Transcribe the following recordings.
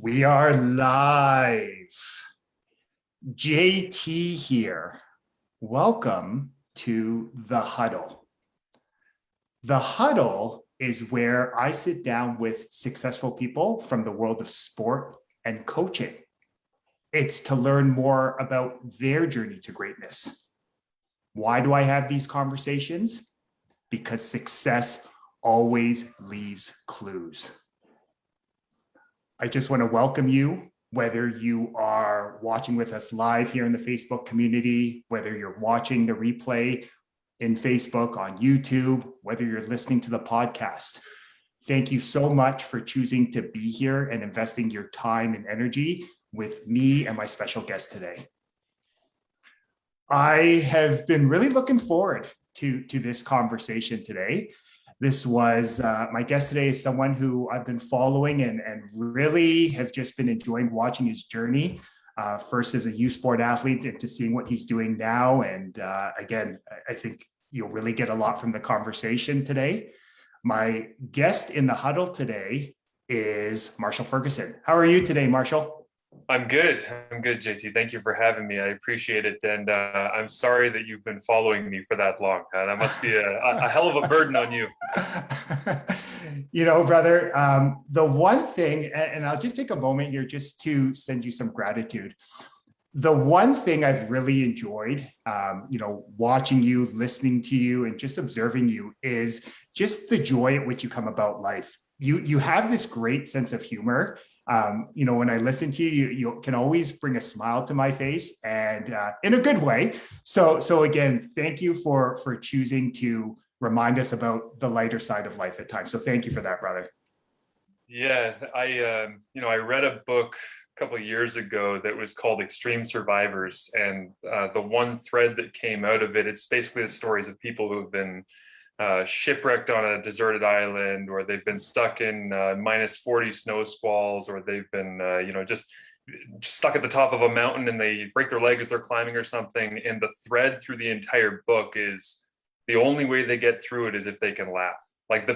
We are live. JT here. Welcome to The Huddle. The Huddle is where I sit down with successful people from the world of sport and coaching. It's to learn more about their journey to greatness. Why do I have these conversations? Because success always leaves clues. I just want to welcome you, whether you are watching with us live here in the Facebook community, whether you're watching the replay in Facebook, on YouTube, whether you're listening to the podcast. Thank you so much for choosing to be here and investing your time and energy with me and my special guest today. I have been really looking forward to this conversation today. This was my guest today is someone who I've been following and really have just been enjoying watching his journey. First as a youth sport athlete and to seeing what he's doing now. And again, I think you'll really get a lot from the conversation today. My guest in the huddle today is Marshall Ferguson. How are you today, Marshall? I'm good, JT. Thank you for having me. I appreciate it. And I'm sorry that you've been following me for that long. That must be a hell of a burden on you. You know, brother, the one thing, and I'll just take a moment here just to send you some gratitude. The one thing I've really enjoyed, watching you, listening to you, and just observing you is just the joy at which you come about life. You have this great sense of humor. When I listen to you, you can always bring a smile to my face, and in a good way. So again, thank you for choosing to remind us about the lighter side of life at times. So thank you for that, brother. Yeah, I read a book a couple of years ago that was called Extreme Survivors, and the one thread that came out of it, it's basically the stories of people who have been shipwrecked on a deserted island, or they've been stuck in minus 40 snow squalls, or they've been just stuck at the top of a mountain and they break their leg as they're climbing or something. And the thread through the entire book is the only way they get through it is if they can laugh. Like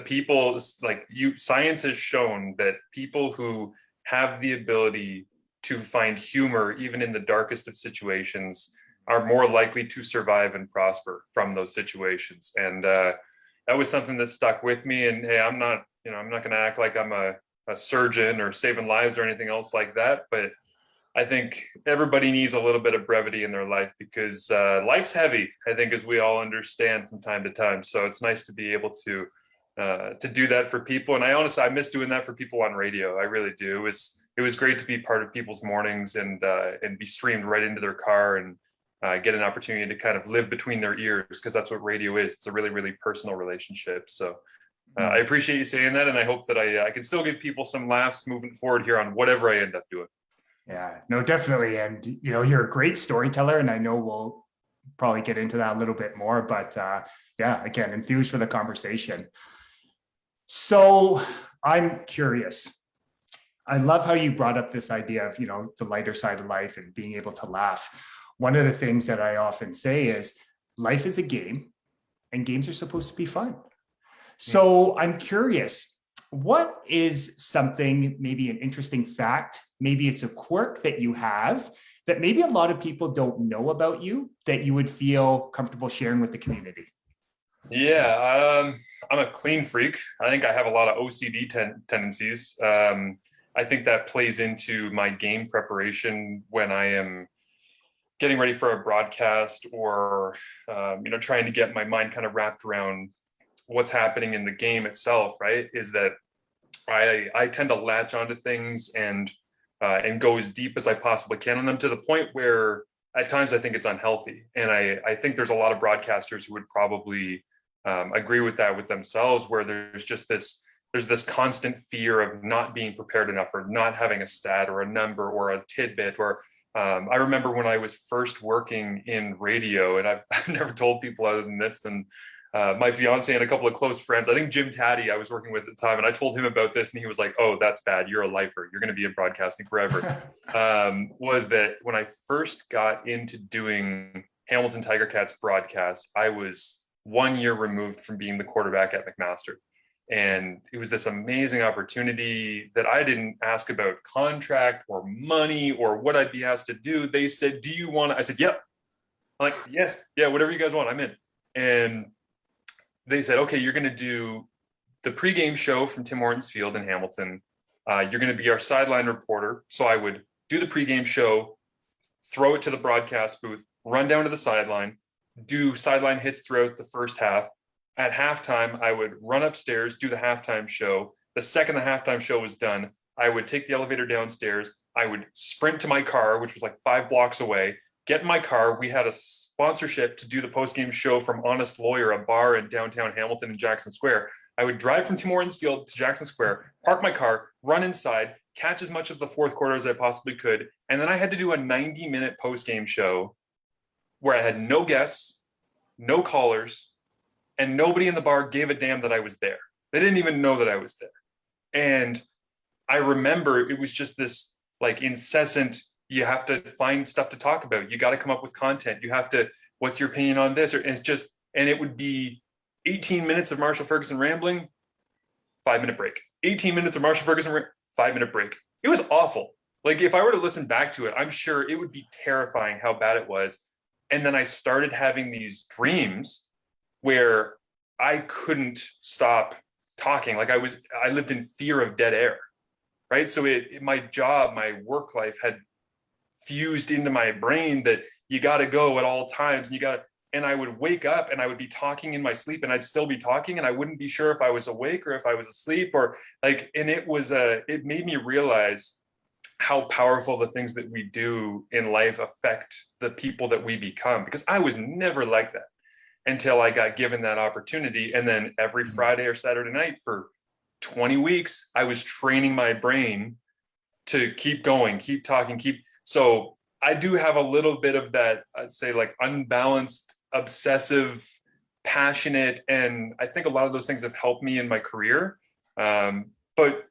science has shown that people who have the ability to find humor even in the darkest of situations are more likely to survive and prosper from those situations. And that was something that stuck with me. And hey, I'm not going to act like I'm a surgeon or saving lives or anything else like that. But I think everybody needs a little bit of brevity in their life, because life's heavy, I think, as we all understand from time to time. So it's nice to be able to do that for people. And I miss doing that for people on radio. I really do. It was great to be part of people's mornings and be streamed right into their car and get an opportunity to kind of live between their ears, because that's what radio is. It's a really, really personal relationship. So I appreciate you saying that. And I hope that I can still give people some laughs moving forward here on whatever I end up doing. Yeah, no, definitely. And, you're a great storyteller, and I know we'll probably get into that a little bit more, but again, enthused for the conversation. So I'm curious. I love how you brought up this idea of, the lighter side of life and being able to laugh. One of the things that I often say is life is a game, and games are supposed to be fun. So I'm curious, what is something, maybe an interesting fact, maybe it's a quirk that you have that maybe a lot of people don't know about you that you would feel comfortable sharing with the community? Yeah, I'm a clean freak. I think I have a lot of OCD tendencies. I think that plays into my game preparation when I am getting ready for a broadcast, or trying to get my mind kind of wrapped around what's happening in the game itself, right? Is that I tend to latch onto things and go as deep as I possibly can on them, to the point where at times I think it's unhealthy. And I think there's a lot of broadcasters who would probably agree with that with themselves, where there's this constant fear of not being prepared enough, or not having a stat or a number or a tidbit. Or I remember when I was first working in radio, and I've never told people other than this, than my fiance and a couple of close friends. I think Jim Taddy I was working with at the time, and I told him about this, and he was like, "Oh, that's bad. You're a lifer. You're going to be in broadcasting forever." Was that when I first got into doing Hamilton Tiger Cats broadcasts, I was 1 year removed from being the quarterback at McMaster. And it was this amazing opportunity that I didn't ask about contract or money or what I'd be asked to do. They said, "Do you want to?" I said, "Yep." I'm like, "Yes, yeah, whatever you guys want, I'm in." And they said, "Okay, you're going to do the pregame show from Tim Hortons Field in Hamilton. You're going to be our sideline reporter." So I would do the pregame show, throw it to the broadcast booth, run down to the sideline, do sideline hits throughout the first half. At halftime, I would run upstairs, do the halftime show. The second the halftime show was done, I would take the elevator downstairs. I would sprint to my car, which was like 5 blocks away, get in my car. We had a sponsorship to do the postgame show from Honest Lawyer, a bar in downtown Hamilton and Jackson Square. I would drive from Tim Hortons Field to Jackson Square, park my car, run inside, catch as much of the fourth quarter as I possibly could. And then I had to do a 90-minute postgame show where I had no guests, no callers, and nobody in the bar gave a damn that I was there. They didn't even know that I was there. And I remember it was just this like incessant, you have to find stuff to talk about. You got to come up with content. You have to, what's your opinion on this? Or it's just, and it would be 18 minutes of Marshall Ferguson rambling, 5-minute break. 18 minutes of Marshall Ferguson, 5-minute break. It was awful. Like if I were to listen back to it, I'm sure it would be terrifying how bad it was. And then I started having these dreams where I couldn't stop talking. Like I lived in fear of dead air, right? So my job, my work life had fused into my brain that you got to go at all times, and I would wake up and I would be talking in my sleep, and I'd still be talking, and I wouldn't be sure if I was awake or if I was asleep, or like, and it made me realize how powerful the things that we do in life affect the people that we become, because I was never like that until I got given that opportunity. And then every Friday or Saturday night for 20 weeks, I was training my brain to keep going, keep talking, so I do have a little bit of that, I'd say like unbalanced, obsessive, passionate, and I think a lot of those things have helped me in my career. But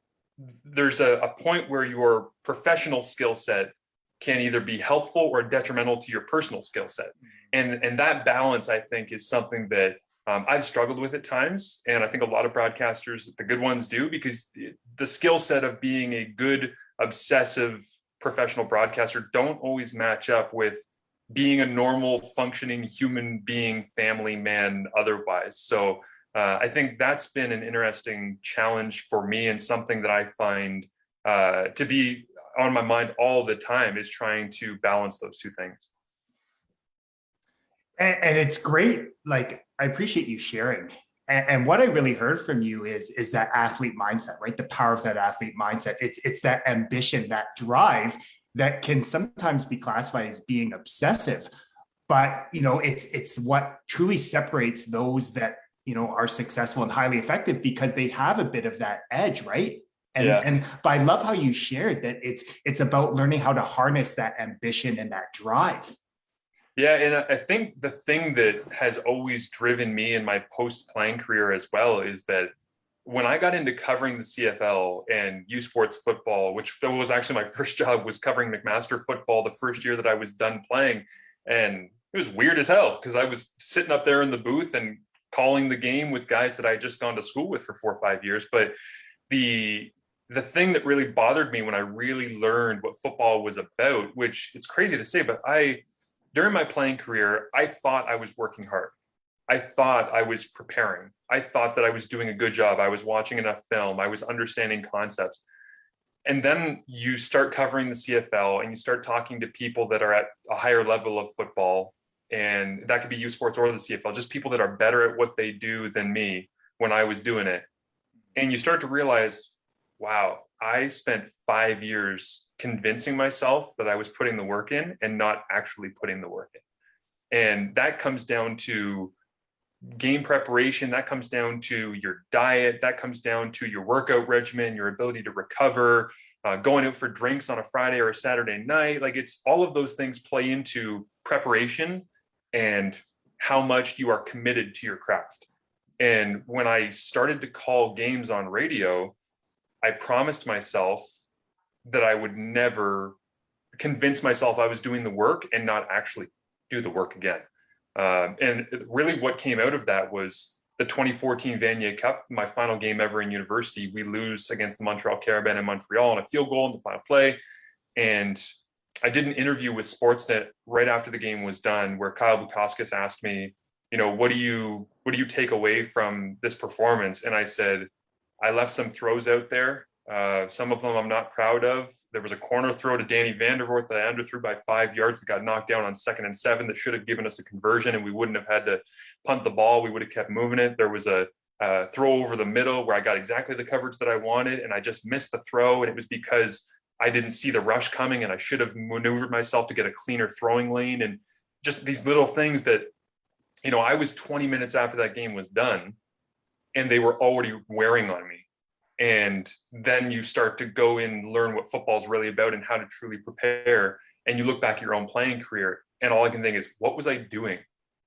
there's a point where your professional skill set can either be helpful or detrimental to your personal skill set. And that balance, I think, is something that I've struggled with at times. And I think a lot of broadcasters, the good ones, do, because the skill set of being a good, obsessive professional broadcaster don't always match up with being a normal, functioning human being, family man, otherwise. So I think that's been an interesting challenge for me, and something that I find to be on my mind all the time, is trying to balance those two things. And it's great. Like, I appreciate you sharing. And what I really heard from you is that athlete mindset, right? The power of that athlete mindset. It's that ambition, that drive that can sometimes be classified as being obsessive, but it's what truly separates those that are successful and highly effective, because they have a bit of that edge, right? But I love how you shared that it's about learning how to harness that ambition and that drive. Yeah, and I think the thing that has always driven me in my post-playing career as well is that when I got into covering the CFL and U Sports football, which was actually my first job, was covering McMaster football the first year that I was done playing. And it was weird as hell, because I was sitting up there in the booth and calling the game with guys that I had just gone to school with for 4 or 5 years. But the thing that really bothered me when I really learned what football was about, which it's crazy to say, but during my playing career, I thought I was working hard. I thought I was preparing. I thought that I was doing a good job. I was watching enough film. I was understanding concepts. And then you start covering the CFL and you start talking to people that are at a higher level of football. And that could be U Sports or the CFL, just people that are better at what they do than me when I was doing it. And you start to realize, wow, I spent 5 years convincing myself that I was putting the work in and not actually putting the work in. And that comes down to game preparation, that comes down to your diet, that comes down to your workout regimen, your ability to recover, going out for drinks on a Friday or a Saturday night. Like, it's all of those things play into preparation and how much you are committed to your craft. And when I started to call games on radio, I promised myself that I would never convince myself I was doing the work and not actually do the work again. And really what came out of that was the 2014 Vanier Cup, my final game ever in university. We lose against the Montreal Carabin in Montreal on a field goal in the final play. And I did an interview with Sportsnet right after the game was done, where Kyle Bukauskas asked me, what do you take away from this performance? And I said, I left some throws out there. Some of them I'm not proud of. There was a corner throw to Danny Vandervoort that I underthrew by 5 yards that got knocked down on 2nd and 7 that should have given us a conversion, and we wouldn't have had to punt the ball. We would have kept moving it. There was a throw over the middle where I got exactly the coverage that I wanted, and I just missed the throw, and it was because I didn't see the rush coming, and I should have maneuvered myself to get a cleaner throwing lane. And just these little things that, I was 20 minutes after that game was done, and they were already wearing on me. And then you start to go in and learn what football is really about and how to truly prepare. And you look back at your own playing career, and all I can think is, what was I doing?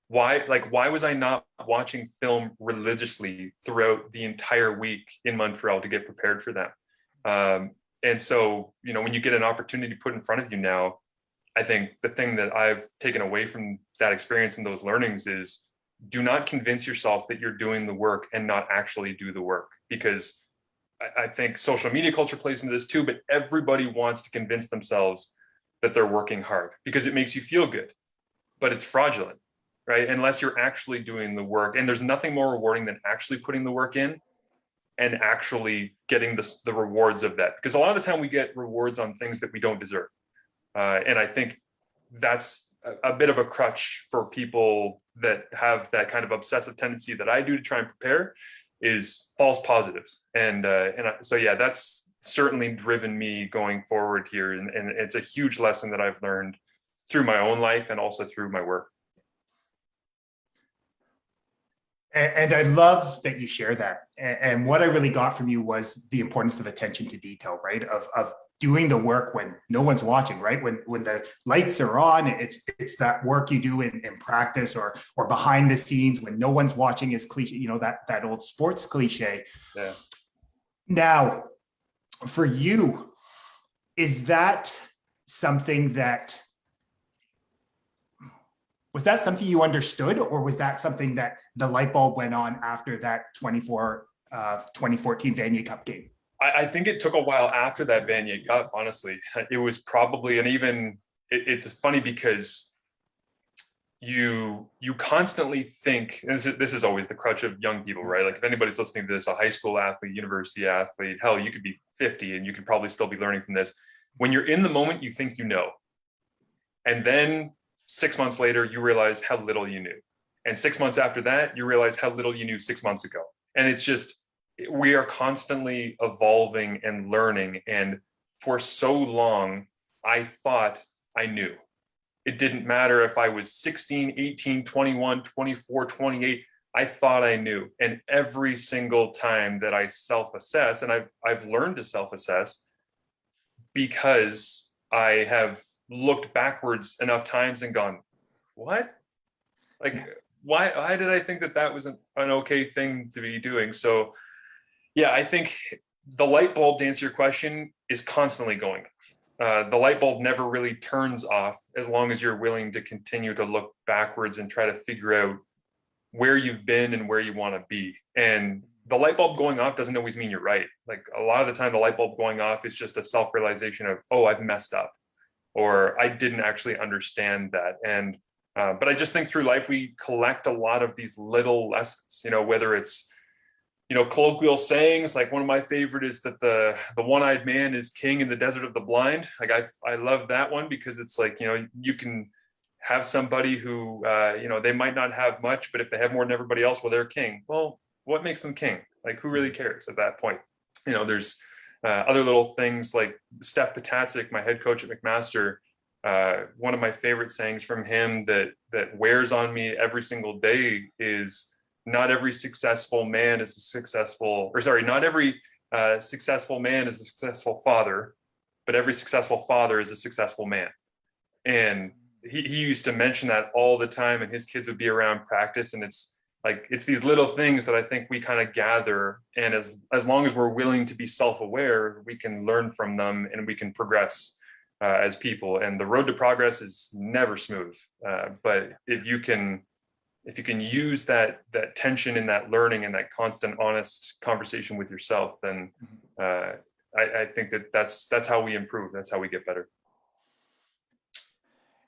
Why was I not watching film religiously throughout the entire week in Montreal to get prepared for them? And so, when you get an opportunity put in front of you now, I think the thing that I've taken away from that experience and those learnings is, do not convince yourself that you're doing the work and not actually do the work. Because I think social media culture plays into this too, but everybody wants to convince themselves that they're working hard because it makes you feel good, but it's fraudulent, right? Unless you're actually doing the work. And there's nothing more rewarding than actually putting the work in and actually getting the rewards of that. Because a lot of the time we get rewards on things that we don't deserve. And I think that's a bit of a crutch for people that have that kind of obsessive tendency that I do to try and prepare, is false positives. So yeah, that's certainly driven me going forward here. And it's a huge lesson that I've learned through my own life and also through my work. And I love that you share that. And what I really got from you was the importance of attention to detail, right? Of doing the work when no one's watching, right? When the lights are on, it's that work you do in practice or behind the scenes when no one's watching, is cliche, that old sports cliche. Yeah. Now, for you, is that something that, was that something you understood, or was that something that the light bulb went on after that 2014 Vanier Cup game? I think it took a while after that Vanier Cup, honestly. It was probably, and even it's funny because you constantly think, and this is always the crutch of young people, right? Like if anybody's listening to this, a high school athlete, university athlete, hell, you could be 50 and you could probably still be learning from this. When you're in the moment, you think you know. And then 6 months later, you realize how little you knew. And 6 months after that, you realize how little you knew 6 months ago. And it's just, we are constantly evolving and learning. And for so long, I thought I knew. It didn't matter if I was 16, 18, 21, 24, 28. I thought I knew. And every single time that I self-assess, and I've learned to self-assess because I have looked backwards enough times and gone, what? Like, why did I think that was an okay thing to be doing? So yeah, I think the light bulb, to answer your question, is constantly going off. The light bulb never really turns off as long as you're willing to continue to look backwards and try to figure out where you've been and where you want to be. And the light bulb going off doesn't always mean you're right. Like a lot of the time, the light bulb going off is just a self-realization of, oh, I've messed up, or I didn't actually understand that. And but I just think through life, we collect a lot of these little lessons, whether it's, colloquial sayings. Like one of my favorite is that the one-eyed man is king in the desert of the blind. Like I love that one because it's like, you can have somebody who, they might not have much, but if they have more than everybody else, well, they're king. Well, what makes them king? Like who really cares at that point? There's other little things like Steph Patacic, my head coach at McMaster. One of my favorite sayings from him that wears on me every single day is, not every successful man is a successful, or sorry, not every successful man is a successful father, but every successful father is a successful man. And he used to mention that all the time, and his kids would be around practice. And it's these little things that I think we kind of gather. And as long as we're willing to be self-aware, we can learn from them and we can progress as people. And the road to progress is never smooth. But if you can if you can use that tension and that learning and that constant honest conversation with yourself, then I think that's how we improve. That's how we get better.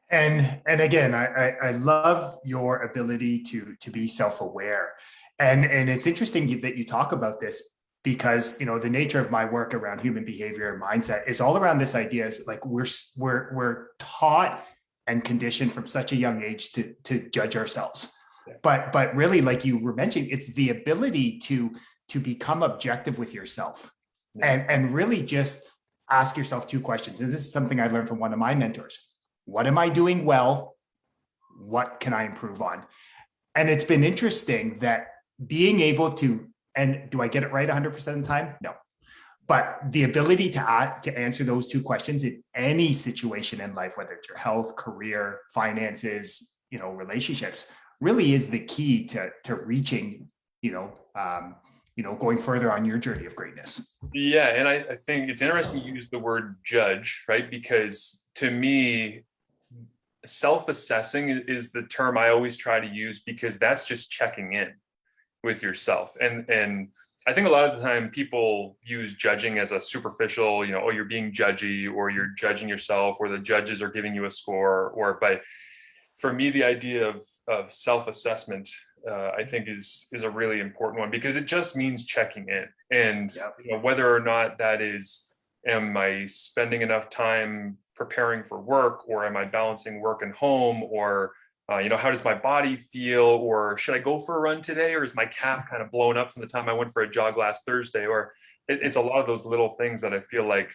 And again, I love your ability to be self-aware. And it's interesting that you talk about this because, you know, the nature of my work around human behavior and mindset is all around this idea is like we're taught and conditioned from such a young age to judge ourselves. But really, like you were mentioning, it's the ability to become objective with yourself and really just ask yourself two questions. And this is something I learned from one of my mentors. What am I doing well? What can I improve on? And it's been interesting that being able to, and do I get it right 100% of the time? No. But the ability to answer those two questions in any situation in life, whether it's your health, career, finances, you know, relationships, really is the key to reaching, going further on your journey of greatness. Yeah, and I think it's interesting you use the word judge, right? Because to me, self-assessing is the term I always try to use, because that's just checking in with yourself. And I think a lot of the time people use judging as a superficial, you know, oh, you're being judgy, or you're judging yourself, or the judges are giving you a score, but for me, the idea of self-assessment, I think is a really important one, because it just means checking in. And you know, whether or not that is, am I spending enough time preparing for work, or am I balancing work and home, or how does my body feel, or should I go for a run today, or is my calf kind of blown up from the time I went for a jog last Thursday? Or it's a lot of those little things that I feel like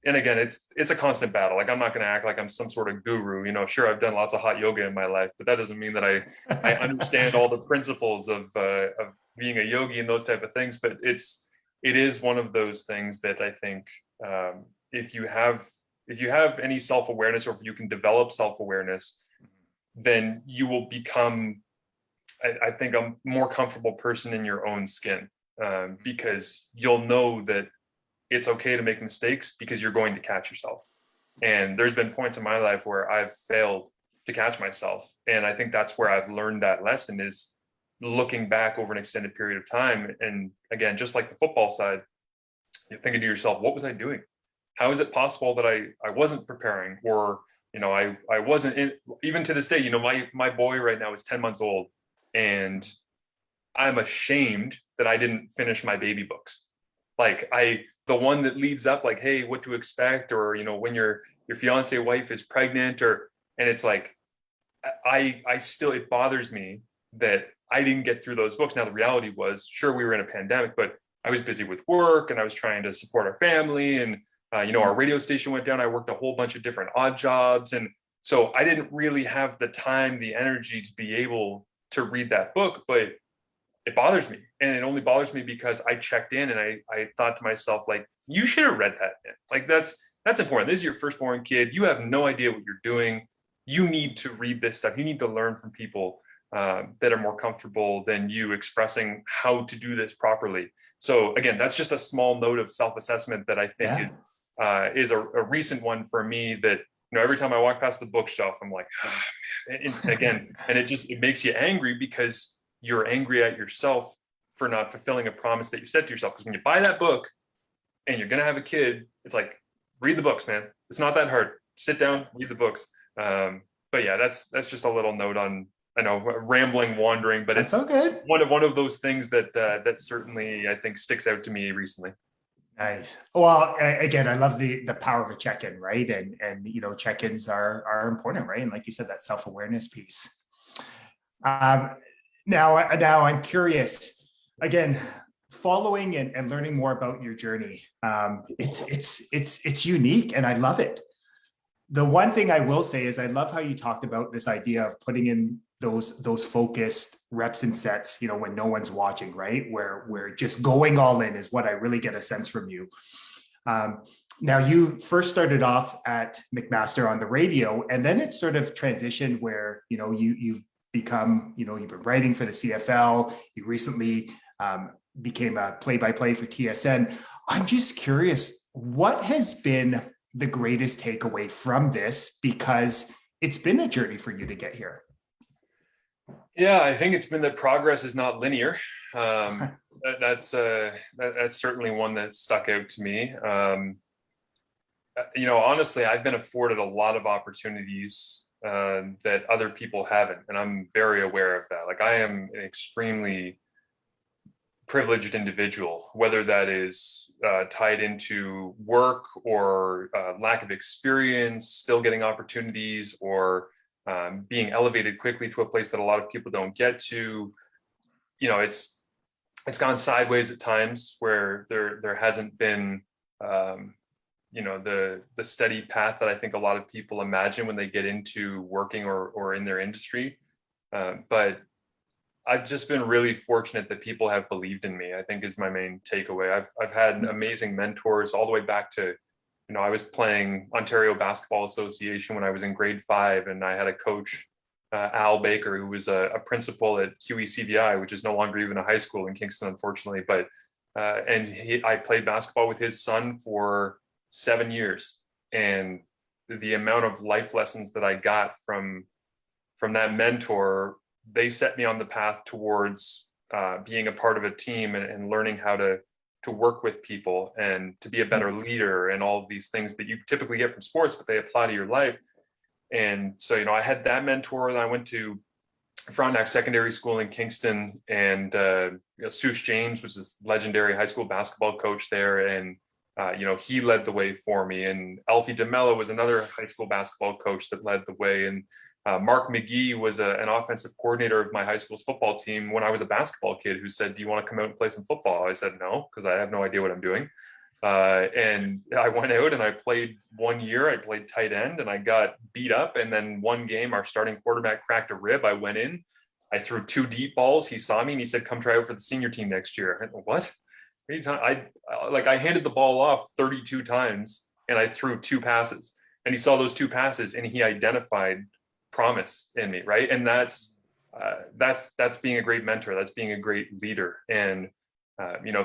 and again, it's a constant battle. Like, I'm not going to act like I'm some sort of guru. You know, sure, I've done lots of hot yoga in my life, but that doesn't mean that I understand all the principles of being a yogi and those type of things. But it is one of those things that I think if you have any self-awareness, or if you can develop self-awareness, then you will become, I think, a more comfortable person in your own skin, because you'll know that it's okay to make mistakes, because you're going to catch yourself. And there's been points in my life where I've failed to catch myself. And I think that's where I've learned that lesson, is looking back over an extended period of time. And again, just like the football side, you're thinking to yourself, what was I doing? How is it possible that I wasn't preparing, or, you know, I wasn't in, even to this day, you know, my boy right now is 10 months old, and I'm ashamed that I didn't finish my baby books. Like, the one that leads up, like, hey, what to expect, or, you know, when your fiance wife is pregnant, and it's like, I still, it bothers me that I didn't get through those books. Now, the reality was, sure, we were in a pandemic, but I was busy with work, and I was trying to support our family, and our radio station went down. I worked a whole bunch of different odd jobs, and so I didn't really have the time, the energy to be able to read that book. But it bothers me, and it only bothers me because I checked in, and I thought to myself, like, you should have read that. Like, that's important. This is your firstborn kid. You have no idea what you're doing. You need to read this stuff. You need to learn from people that are more comfortable than you expressing how to do this properly. So again, that's just a small note of self-assessment that I think is a recent one for me, that, you know, every time I walk past the bookshelf, I'm like, and again, and it makes you angry, because you're angry at yourself for not fulfilling a promise that you said to yourself. Because when you buy that book and you're going to have a kid, it's like, read the books, man. It's not that hard. Sit down, read the books. But yeah, that's just a little note on, I know, rambling, wandering, but it's okay. One of those things that certainly, I think, sticks out to me recently. Nice. Well, again, I love the power of a check-in, right? And you know, check-ins are important, right? And like you said, that self-awareness piece. Now I'm curious, again, following and learning more about your journey. It's unique, and I love it. The one thing I will say is I love how you talked about this idea of putting in those focused reps and sets, you know, when no one's watching, right? Where we're just going all in is what I really get a sense from you. Now, you first started off at McMaster on the radio, and then it sort of transitioned where, you know, you've become, you know, you've been writing for the CFL. You recently became a play-by-play for TSN. I'm just curious, what has been the greatest takeaway from this? Because it's been a journey for you to get here. Yeah, I think it's been that progress is not linear. Um, that's certainly one that stuck out to me. Honestly, I've been afforded a lot of opportunities that other people haven't, and I'm very aware of that. Like I am an extremely privileged individual, whether that is tied into work or lack of experience, still getting opportunities, or being elevated quickly to a place that a lot of people don't get to. It's gone sideways at times where there hasn't been the steady path that I think a lot of people imagine when they get into working or in their industry. But I've just been really fortunate that people have believed in me, I think is my main takeaway. I've had amazing mentors all the way back to, I was playing Ontario Basketball Association when I was in grade 5, and I had a coach, Al Baker, who was a principal at QECBI, which is no longer even a high school in Kingston, unfortunately. But I played basketball with his son for 7 years, and the amount of life lessons that I got from that mentor, they set me on the path towards being a part of a team and learning how to work with people and to be a better leader and all of these things that you typically get from sports, but they apply to your life. And so, I had that mentor, and I went to Frontenac Secondary School in Kingston, and Seuss James was this legendary high school basketball coach there, and he led the way for me. And Alfie DeMello was another high school basketball coach that led the way. And Mark McGee was an offensive coordinator of my high school's football team when I was a basketball kid, who said, "Do you want to come out and play some football?" I said, "No, because I have no idea what I'm doing." And I went out and I played 1 year. I played tight end and I got beat up. And then one game, our starting quarterback cracked a rib. I went in, I threw 2 deep balls. He saw me and he said, "Come try out for the senior team next year." I went, "What? I handed the ball off 32 times and I threw 2 passes." And he saw those 2 passes and he identified promise in me, right? And that's being a great mentor. That's being a great leader. And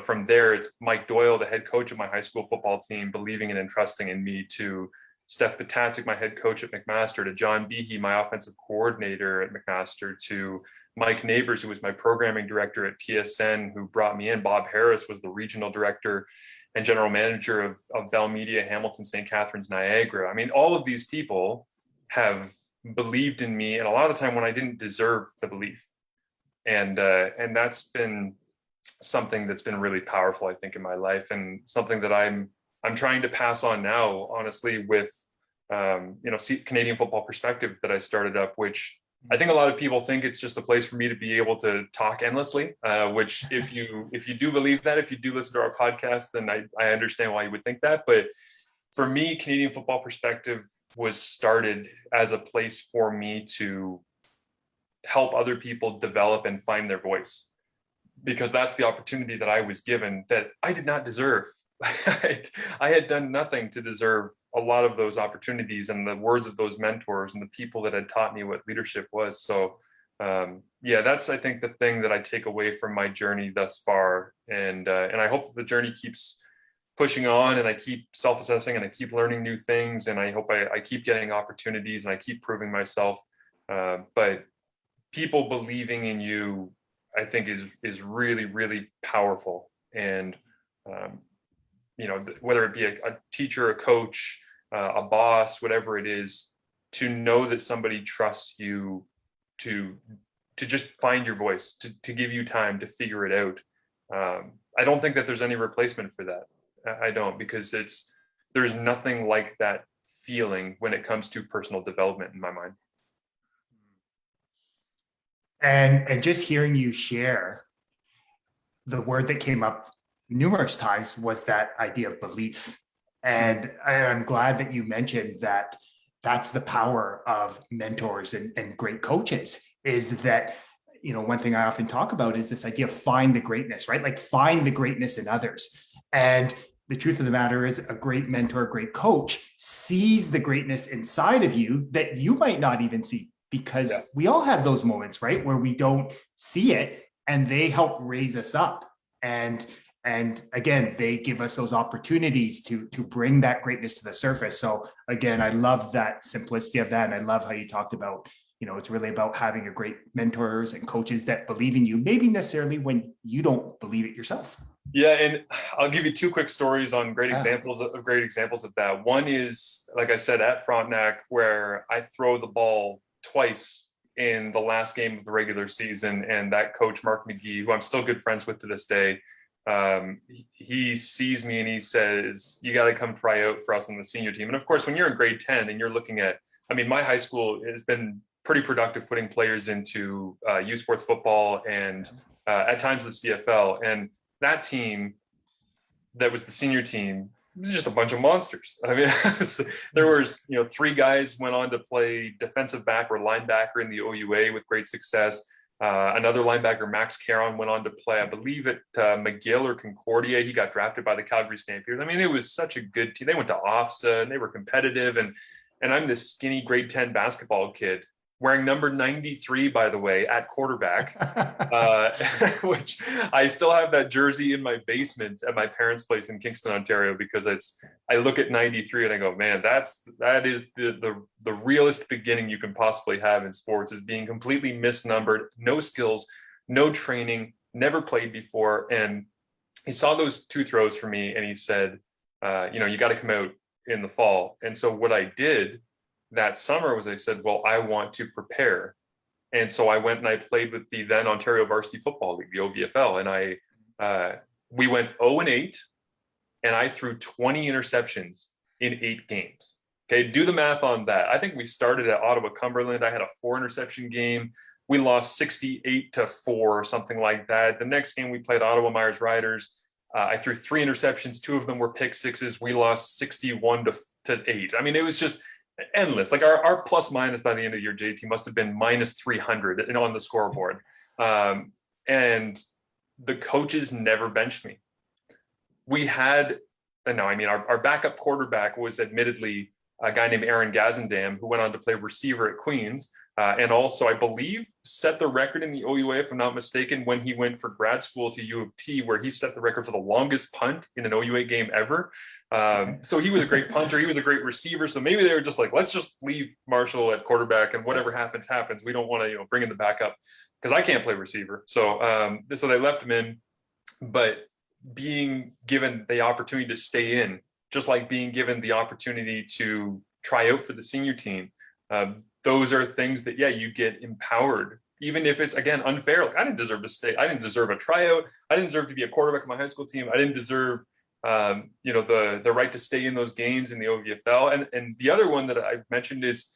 from there, it's Mike Doyle, the head coach of my high school football team, believing and entrusting in me, to Steph Patatzik, my head coach at McMaster, to John Behe, my offensive coordinator at McMaster, to Mike Neighbors, who was my programming director at TSN, who brought me in. Bob Harris was the regional director and general manager of Bell Media, Hamilton, St. Catharines, Niagara. I mean, all of these people have believed in me, and a lot of the time when I didn't deserve the belief. And that's been something that's been really powerful, I think, in my life, and something that I'm trying to pass on now, honestly, with Canadian Football Perspective that I started up, which I think a lot of people think it's just a place for me to be able to talk endlessly, which if you do believe that, if you do listen to our podcast, then I understand why you would think that. But for me, Canadian Football Perspective was started as a place for me to help other people develop and find their voice, because that's the opportunity that I was given that I did not deserve. I had done nothing to deserve a lot of those opportunities and the words of those mentors and the people that had taught me what leadership was. So that's, I think, the thing that I take away from my journey thus far. And I hope that the journey keeps pushing on, and I keep self-assessing, and I keep learning new things, and I hope I keep getting opportunities, and I keep proving myself. But people believing in you, I think, is really, really powerful. And whether it be a teacher, a coach, a boss, whatever it is, to know that somebody trusts you to just find your voice, to give you time to figure it out. I don't think that there's any replacement for that. I don't, because there's nothing like that feeling when it comes to personal development in my mind. And just hearing you share, the word that came up numerous times was that idea of belief. And I'm glad that you mentioned that. That's the power of mentors and great coaches, is that, one thing I often talk about is this idea of find the greatness, right? Like find the greatness in others. And the truth of the matter is, a great mentor, a great coach sees the greatness inside of you that you might not even see, because we all have those moments, right, where we don't see it, and they help raise us up. And again, they give us those opportunities to bring that greatness to the surface. So again, I love that simplicity of that. And I love how you talked about It's really about having a great mentors and coaches that believe in you, maybe necessarily when you don't believe it yourself. Yeah, and I'll give you two quick stories on great Yeah. examples of that. One is, like I said, at Frontenac, where I throw the ball twice in the last game of the regular season, and that coach Mark McGee, who I'm still good friends with to this day, he sees me and he says, "You got to come try out for us on the senior team." And of course, when you're in grade 10 and you're looking at, I mean, my high school has been pretty productive putting players into youth sports football and at times the CFL, and that team that was the senior team was just a bunch of monsters. I mean, there was, three guys went on to play defensive back or linebacker in the OUA with great success. Another linebacker, Max Caron, went on to play, I believe, at McGill or Concordia. He got drafted by the Calgary Stampeders. I mean, it was such a good team. They went to OFSA and they were competitive. And I'm this skinny grade 10 basketball kid wearing number 93, by the way, at quarterback, which I still have that jersey in my basement at my parents' place in Kingston, Ontario, because I look at 93 and I go, man, that is the realest beginning you can possibly have in sports, is being completely misnumbered, no skills, no training, never played before. And he saw those two throws for me and he said, you got to come out in the fall. And so what I did that summer was I said, well, I want to prepare. And so I went and I played with the then Ontario Varsity Football League, the OVFL. And we went 0-8 and I threw 20 interceptions in 8 games. Okay, do the math on that. I think we started at Ottawa Cumberland. I had a 4 interception game. We lost 68-4 or something like that. The next game we played Ottawa Myers Riders. I threw 3 interceptions. 2 of them were pick sixes. We lost 61-8. I mean, it was just endless. Like our plus minus by the end of the year, JT, must have been minus 300 on the scoreboard. And the coaches never benched me. We had, our backup quarterback was admittedly a guy named Aaron Gazendam, who went on to play receiver at Queens. And also, I believe, set the record in the OUA, if I'm not mistaken, when he went for grad school to U of T, where he set the record for the longest punt in an OUA game ever. So he was a great punter. He was a great receiver. So maybe they were just like, let's just leave Marshall at quarterback, and whatever happens, happens. We don't want to, bring in the backup, because I can't play receiver. So so they left him in. But being given the opportunity to stay in, just like being given the opportunity to try out for the senior team, those are things that, you get empowered, even if it's, again, unfair. Like, I didn't deserve to stay. I didn't deserve a tryout. I didn't deserve to be a quarterback of my high school team. I didn't deserve, the right to stay in those games in the OVFL. And the other one that I mentioned is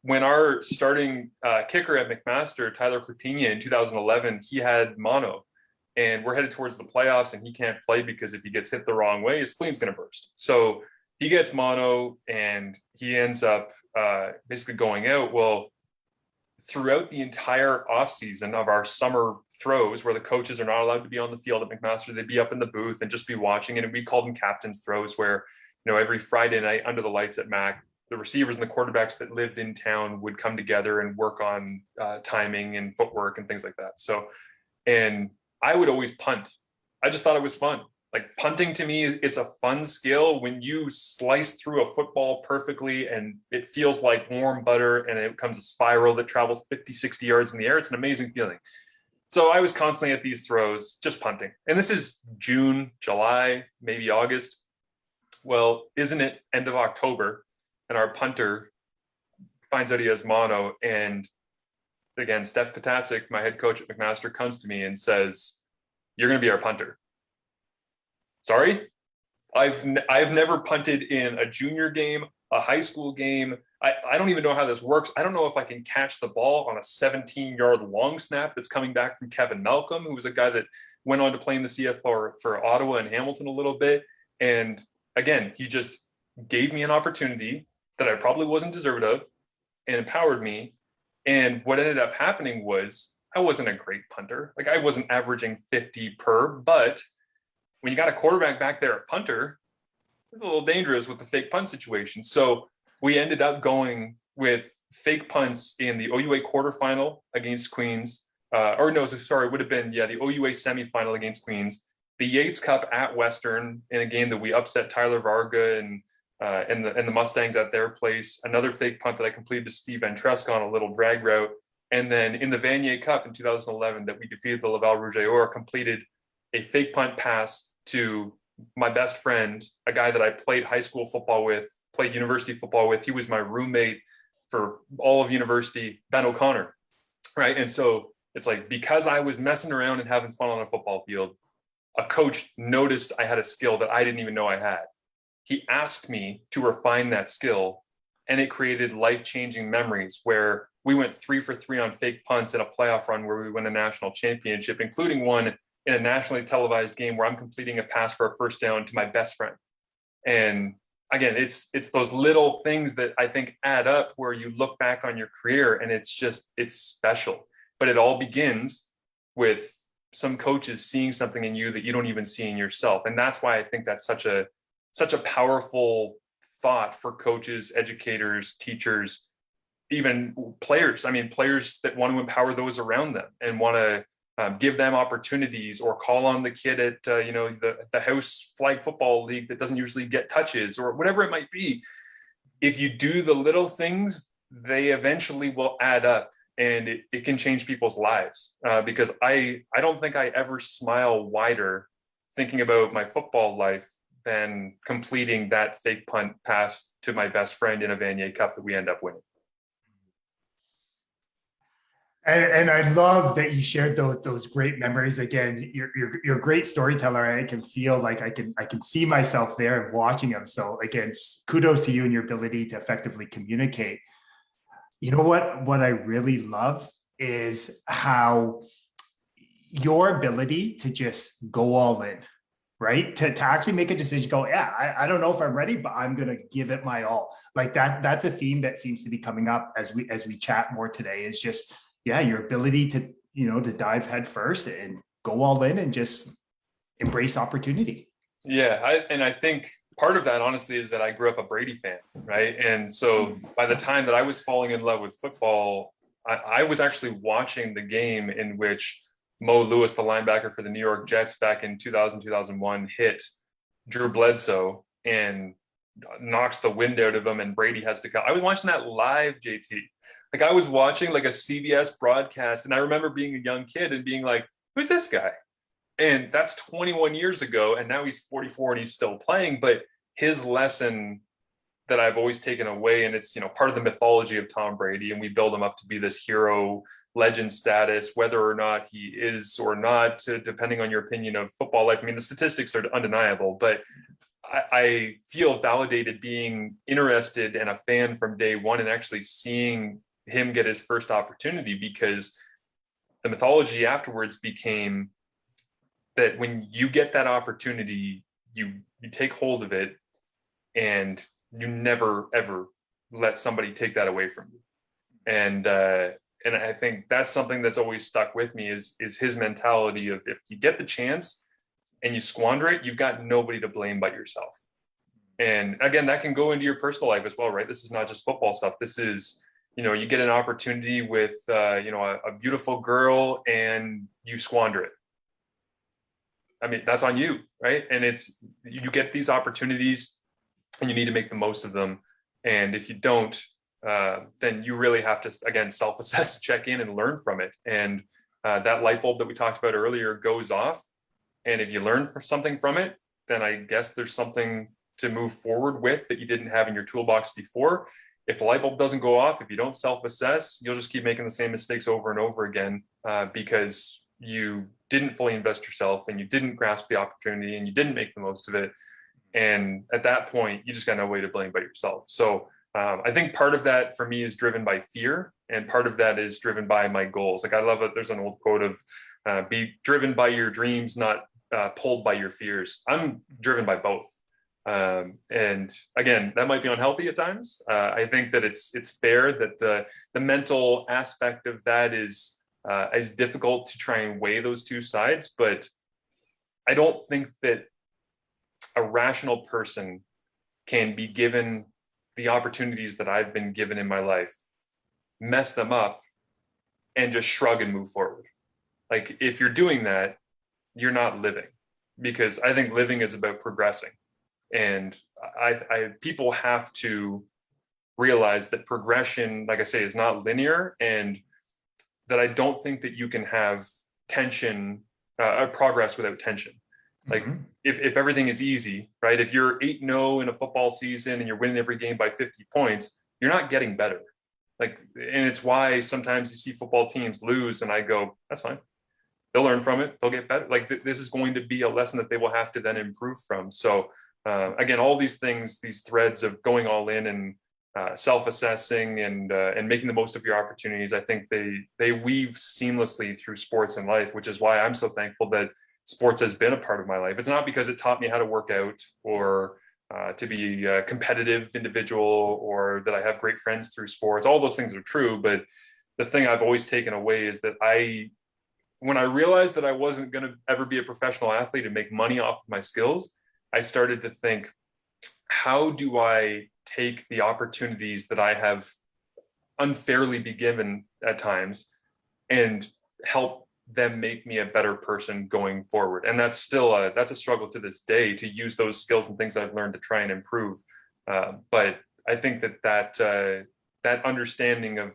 when our starting kicker at McMaster, Tyler Crepina, in 2011, he had mono. And we're headed towards the playoffs, and he can't play because if he gets hit the wrong way, his spleen's going to burst. So he gets mono, and he ends up basically going out. Well, throughout the entire offseason of our summer throws, where the coaches are not allowed to be on the field at McMaster, they'd be up in the booth and just be watching. And we called them captain's throws, where, every Friday night under the lights at Mac, the receivers and the quarterbacks that lived in town would come together and work on timing and footwork and things like that. So, and I would always punt. I just thought it was fun. Like, punting to me, it's a fun skill. When you slice through a football perfectly and it feels like warm butter and it becomes a spiral that travels 50, 60 yards in the air, it's an amazing feeling. So I was constantly at these throws, just punting. And this is June, July, maybe August. Well, isn't it end of October? And our punter finds out he has mono. And again, Steph Patacic, my head coach at McMaster, comes to me and says, "You're going to be our punter." Sorry? I've never punted in a junior game, a high school game. I don't even know how this works. I don't know if I can catch the ball on a 17-yard long snap that's coming back from Kevin Malcolm, who was a guy that went on to play in the CFL for Ottawa and Hamilton a little bit. And again, he just gave me an opportunity that I probably wasn't deserved of and empowered me. And what ended up happening was I wasn't a great punter. Like, I wasn't averaging 50 per, but when you got a quarterback back there at punter, it's a little dangerous with the fake punt situation. So we ended up going with fake punts in the OUA quarterfinal against Queens. It would have been, the OUA semifinal against Queens, the Yates Cup at Western in a game that we upset Tyler Varga and and the Mustangs at their place. Another fake punt that I completed to Steve Ventresca on a little drag route. And then in the Vanier Cup in 2011 that we defeated the Laval Rouge et Or, completed a fake punt pass to my best friend, a guy that I played high school football with, played university football with. He was my roommate for all of university, Ben O'Connor, right? And so it's like, because I was messing around and having fun on a football field, a coach noticed I had a skill that I didn't even know I had. He asked me to refine that skill, and it created life-changing memories where we went 3 for 3 on fake punts in a playoff run where we won a national championship, including one in a nationally televised game where I'm completing a pass for a first down to my best friend. And again, it's those little things that I think add up where you look back on your career and it's special. But it all begins with some coaches seeing something in you that you don't even see in yourself. And that's why I think that's such a powerful thought for coaches, educators, teachers, even players. I mean, players that want to empower those around them and want to give them opportunities, or call on the kid at the house flag football league that doesn't usually get touches, or whatever it might be. If you do the little things, they eventually will add up, and it can change people's lives. Because I don't think I ever smile wider thinking about my football life than completing that fake punt pass to my best friend in a Vanier Cup that we end up winning. And I love that you shared those great memories. Again, you're a great storyteller. I can feel like I can see myself there watching them. So again, kudos to you and your ability to effectively communicate. You know what I really love is how your ability to just go all in, right? To actually make a decision, go, yeah, I don't know if I'm ready, but I'm going to give it my all. Like that's a theme that seems to be coming up as we chat more today, is just, yeah, your ability to, to dive head first and go all in and just embrace opportunity. Yeah. I think part of that, honestly, is that I grew up a Brady fan, right? And so by the time that I was falling in love with football, I was actually watching the game in which Mo Lewis, the linebacker for the New York Jets back in 2000, 2001, hit Drew Bledsoe and knocks the wind out of him, and Brady has to come. I was watching that live, JT. Like, I was watching like a CBS broadcast, and I remember being a young kid and being like, who's this guy? And that's 21 years ago, and now he's 44 and he's still playing. But his lesson that I've always taken away, and it's, part of the mythology of Tom Brady, and we build him up to be this hero legend status, whether or not he is or not, depending on your opinion of football life. I mean, the statistics are undeniable, but I feel validated being interested and a fan from day one, and actually seeing him get his first opportunity, because the mythology afterwards became that when you get that opportunity, you take hold of it, and you never ever let somebody take that away from you. And I think that's something that's always stuck with me is his mentality of, if you get the chance and you squander it, you've got nobody to blame but yourself. And again, that can go into your personal life as well, right? This is not just football stuff. This is, you get an opportunity with, a beautiful girl and you squander it. I mean, that's on you, right? And you get these opportunities and you need to make the most of them. And if you don't, then you really have to, again, self-assess, check in and learn from it. And that light bulb that we talked about earlier goes off. And if you learn something from it, then I guess there's something to move forward with that you didn't have in your toolbox before. If the light bulb doesn't go off, if you don't self-assess, you'll just keep making the same mistakes over and over again, because you didn't fully invest yourself and you didn't grasp the opportunity and you didn't make the most of it. And at that point, you just got no way to blame but yourself. So I think part of that for me is driven by fear, and part of that is driven by my goals. Like, I love it. There's an old quote of be driven by your dreams, not pulled by your fears. I'm driven by both. And again, that might be unhealthy at times. I think that it's fair that the mental aspect of that is difficult to try and weigh those two sides, but I don't think that a rational person can be given the opportunities that I've been given in my life, mess them up, and just shrug and move forward. Like, if you're doing that, you're not living, because I think living is about progressing. And people have to realize that progression, like I say, is not linear, and that I don't think that you can have tension, progress without tension. Like if everything is easy, right? If you're 8-0 in a football season and you're winning every game by 50 points, you're not getting better. Like, and it's why sometimes you see football teams lose and I go, that's fine. They'll learn from it. They'll get better. Like this is going to be a lesson that they will have to then improve from. So again, all these things, these threads of going all in and self-assessing and making the most of your opportunities, I think they weave seamlessly through sports and life, which is why I'm so thankful that sports has been a part of my life. It's not because it taught me how to work out or to be a competitive individual or that I have great friends through sports. All those things are true, but the thing I've always taken away is that when I realized that I wasn't going to ever be a professional athlete and make money off of my skills, I started to think, how do I take the opportunities that I have unfairly be given at times and help them make me a better person going forward? And that's still that's a struggle to this day, to use those skills and things I've learned to try and improve. But I think that understanding of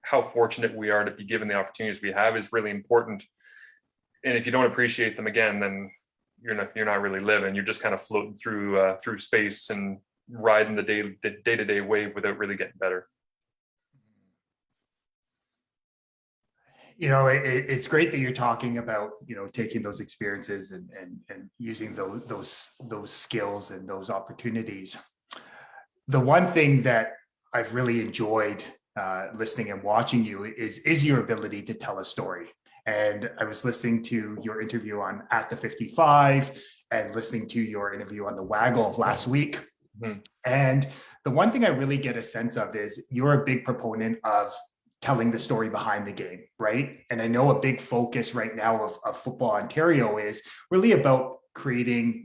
how fortunate we are to be given the opportunities we have is really important. And if you don't appreciate them, again, then you're not really living. You're just kind of floating through space and riding the day-to-day wave without really getting better. It's great that you're talking about, taking those experiences and using those skills and those opportunities. The one thing that I've really enjoyed listening and watching you is your ability to tell a story. And I was listening to your interview on At the 55 and listening to your interview on the Waggle last week. Mm-hmm. And the one thing I really get a sense of is you're a big proponent of telling the story behind the game, right? And I know a big focus right now of Football Ontario is really about creating,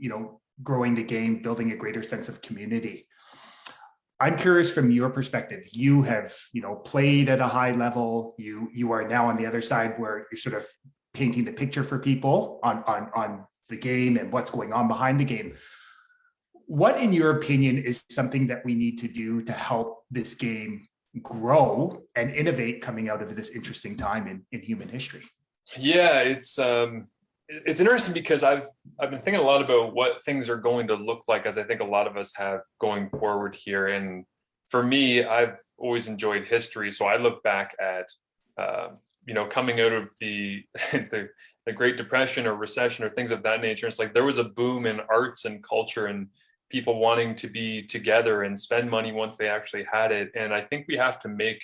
growing the game, building a greater sense of community. I'm curious from your perspective. You have, played at a high level. You are now on the other side where you're sort of painting the picture for people on the game and what's going on behind the game. What, in your opinion, is something that we need to do to help this game grow and innovate coming out of this interesting time in human history? Yeah, it's interesting because I've been thinking a lot about what things are going to look like, as I think a lot of us have going forward here. And for me, I've always enjoyed history, so I look back at coming out of the the Great Depression or recession or things of that nature. It's like there was a boom in arts and culture and people wanting to be together and spend money once they actually had it. And I think we have to make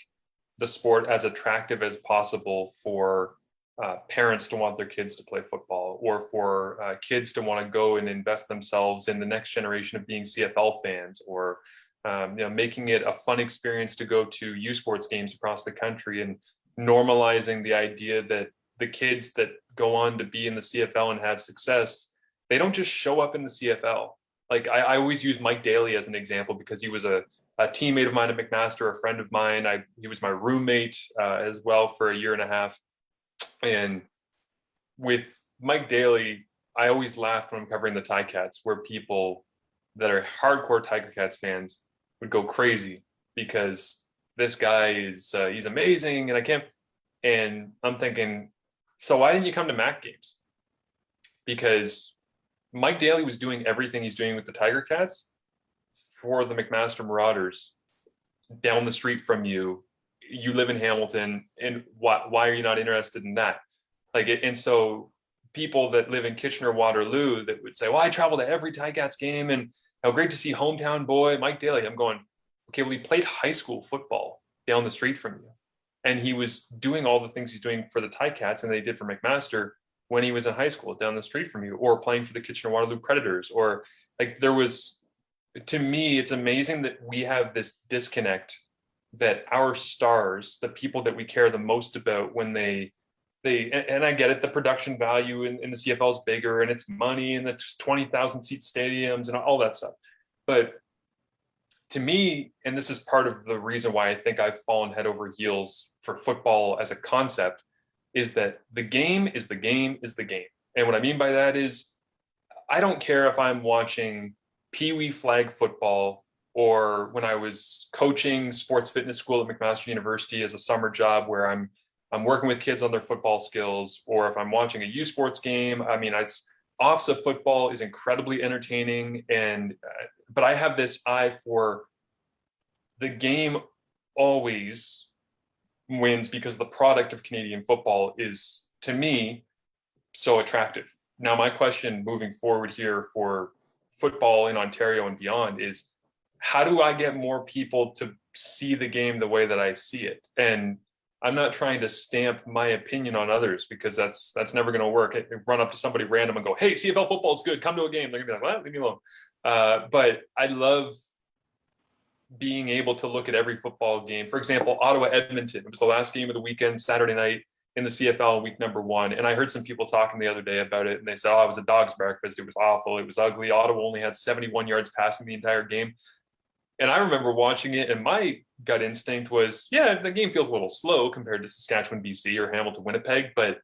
the sport as attractive as possible for parents to want their kids to play football, or for kids to want to go and invest themselves in the next generation of being CFL fans, or making it a fun experience to go to U Sports games across the country, and normalizing the idea that the kids that go on to be in the CFL and have success, they don't just show up in the CFL. Like I always use Mike Daly as an example because he was a teammate of mine at McMaster, a friend of mine. He was my roommate as well for a year and a half. And with Mike Daly, I always laughed when I'm covering the Ticats, where people that are hardcore Tiger Cats fans would go crazy because this guy is he's amazing, and I can't. And I'm thinking, so why didn't you come to MAC games? Because Mike Daly was doing everything he's doing with the Tiger Cats for the McMaster Marauders down the street from you. You live in Hamilton, and why are you not interested in that? And so people that live in Kitchener, Waterloo, that would say, well, I travel to every Ticats game and how great to see hometown boy Mike Daly. I'm going, okay, well, he played high school football down the street from you, and he was doing all the things he's doing for the Ticats and they did for McMaster when he was in high school down the street from you, or playing for the Kitchener Waterloo Predators, or to me, it's amazing that we have this disconnect, that our stars, the people that we care the most about, when and I get it, the production value in the CFL is bigger and it's money and it's 20,000 seat stadiums and all that stuff. But to me, and this is part of the reason why I think I've fallen head over heels for football as a concept, is that the game is the game is the game. And what I mean by that is, I don't care if I'm watching Pee Wee flag football, or when I was coaching sports fitness school at McMaster University as a summer job where I'm working with kids on their football skills, or if I'm watching a U Sports game. I mean, offs of football is incredibly entertaining, and but I have this eye for the game always wins because the product of Canadian football is, to me, so attractive. Now, my question moving forward here for football in Ontario and beyond is, how do I get more people to see the game the way that I see it? And I'm not trying to stamp my opinion on others, because that's never going to work. I run up to somebody random and go, "Hey, CFL football is good. Come to a game." They're gonna be like, "Well, leave me alone." But I love being able to look at every football game. For example, Ottawa Edmonton. It was the last game of the weekend, Saturday night in the CFL week number 1. And I heard some people talking the other day about it, and they said, "Oh, it was a dog's breakfast. It was awful. It was ugly. Ottawa only had 71 yards passing the entire game." And I remember watching it, and my gut instinct was, yeah, the game feels a little slow compared to Saskatchewan, BC, or Hamilton, Winnipeg. But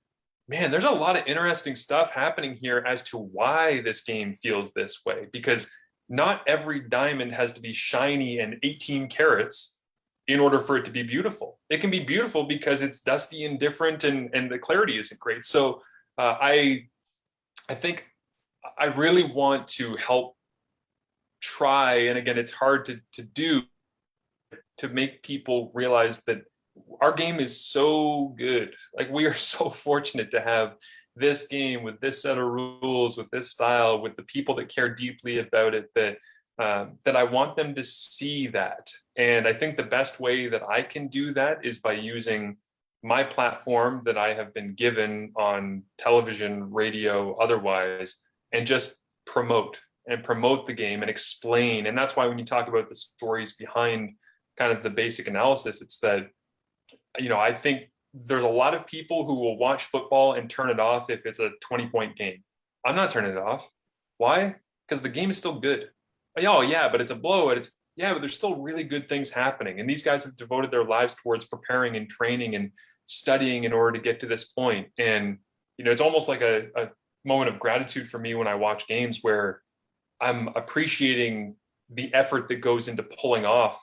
man, there's a lot of interesting stuff happening here as to why this game feels this way, because not every diamond has to be shiny and 18 carats in order for it to be beautiful. It can be beautiful because it's dusty and different, and the clarity isn't great. So I think I really want to help try, and again, it's hard to do, to make people realize that our game is so good. Like, we are so fortunate to have this game with this set of rules, with this style, with the people that care deeply about it, that that I want them to see that. And I think the best way that I can do that is by using my platform that I have been given on television, radio, otherwise, and just promote the game and explain. And that's why when you talk about the stories behind kind of the basic analysis, it's that, I think there's a lot of people who will watch football and turn it off if it's a 20-point game. I'm not turning it off. Why? Because the game is still good. Oh yeah, but it's a blowout. But there's still really good things happening. And these guys have devoted their lives towards preparing and training and studying in order to get to this point. And, it's almost like a moment of gratitude for me when I watch games where I'm appreciating the effort that goes into pulling off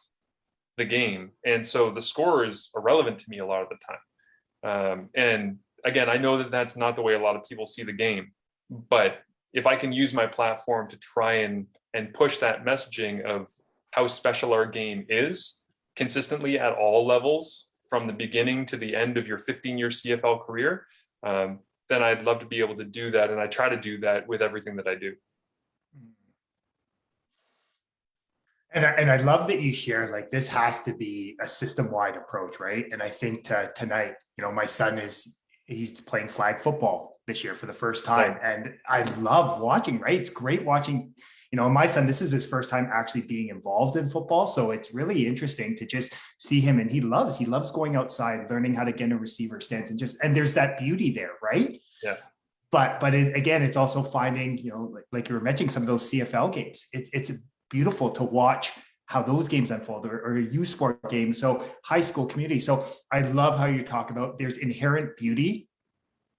the game. And so the score is irrelevant to me a lot of the time. And again, I know that that's not the way a lot of people see the game, but if I can use my platform to try and push that messaging of how special our game is consistently at all levels, from the beginning to the end of your 15-year CFL career, then I'd love to be able to do that. And I try to do that with everything that I do. And I love that you shared, like, this has to be a system-wide approach, right? And I think tonight, my son he's playing flag football this year for the first time. And I love watching, right? It's great watching, my son, this is his first time actually being involved in football. So it's really interesting to just see him, and he loves going outside, learning how to get in a receiver stance, and there's that beauty there, right? Yeah. But again, it's also finding, like you were mentioning, some of those CFL games. It's beautiful to watch how those games unfold, or a U Sport game. So high school, community. So I love how you talk about there's inherent beauty,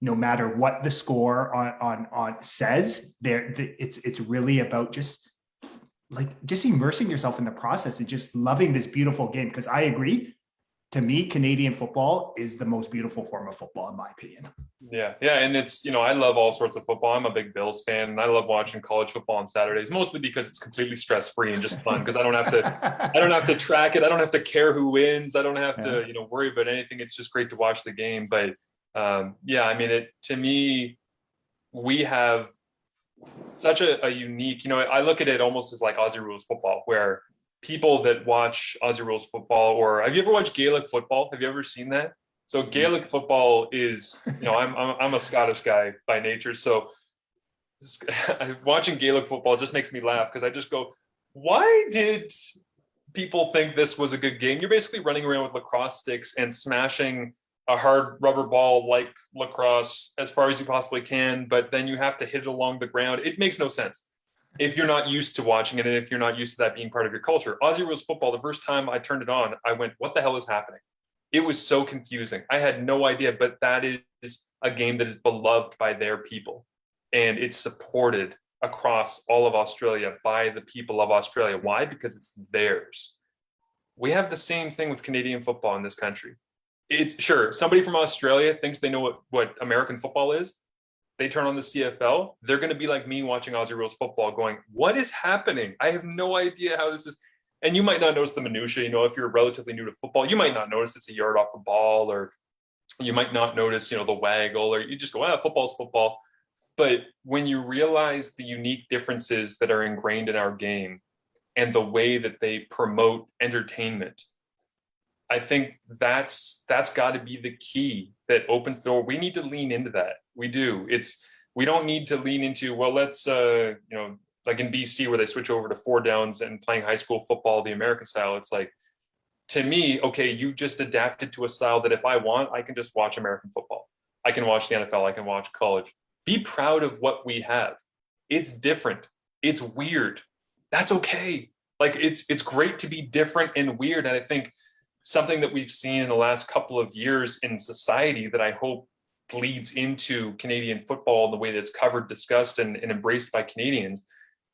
no matter what the score on says. It's really about just immersing yourself in the process and just loving this beautiful game. Because I agree, to me, Canadian football is the most beautiful form of football, in my opinion. Yeah. And it's, I love all sorts of football. I'm a big Bills fan, and I love watching college football on Saturdays, mostly because it's completely stress-free and just fun, because I don't have to track it. I don't have to care who wins. I don't have to, worry about anything. It's just great to watch the game. But to me, we have such a unique, I look at it almost as like Aussie rules football, where people that watch Aussie rules football, or have you ever watched Gaelic football? Have you ever seen that? So Gaelic football is, I'm a Scottish guy by nature. So watching Gaelic football just makes me laugh, because I just go, why did people think this was a good game? You're basically running around with lacrosse sticks and smashing a hard rubber ball like lacrosse as far as you possibly can, but then you have to hit it along the ground. It makes no sense if you're not used to watching it, and if you're not used to that being part of your culture. Aussie rules football, the first time I turned it on, I went, what the hell is happening? It was so confusing. I had no idea, but that is a game that is beloved by their people, and it's supported across all of Australia by the people of Australia. Why? Because it's theirs. We have the same thing with Canadian football in this country. It's sure somebody from Australia thinks they know what American football is. They turn on the CFL, they're going to be like me watching Aussie rules football going, what is happening? I have no idea how this is. And you might not notice the minutia, if you're relatively new to football, you might not notice it's a yard off the ball, or you might not notice, the waggle, or you just go, football's football. But when you realize the unique differences that are ingrained in our game and the way that they promote entertainment, I think that's got to be the key that opens the door. We need to lean into that. We do. We don't need to lean into, well, let's, like in BC where they switch over to 4 downs and playing high school football, the American style. It's like, to me, okay, you've just adapted to a style that if I want, I can just watch American football. I can watch the NFL. I can watch college. Be proud of what we have. It's different. It's weird. That's okay. Like it's great to be different and weird. And I think something that we've seen in the last couple of years in society that I hope bleeds into Canadian football in the way that's covered, discussed, and embraced by Canadians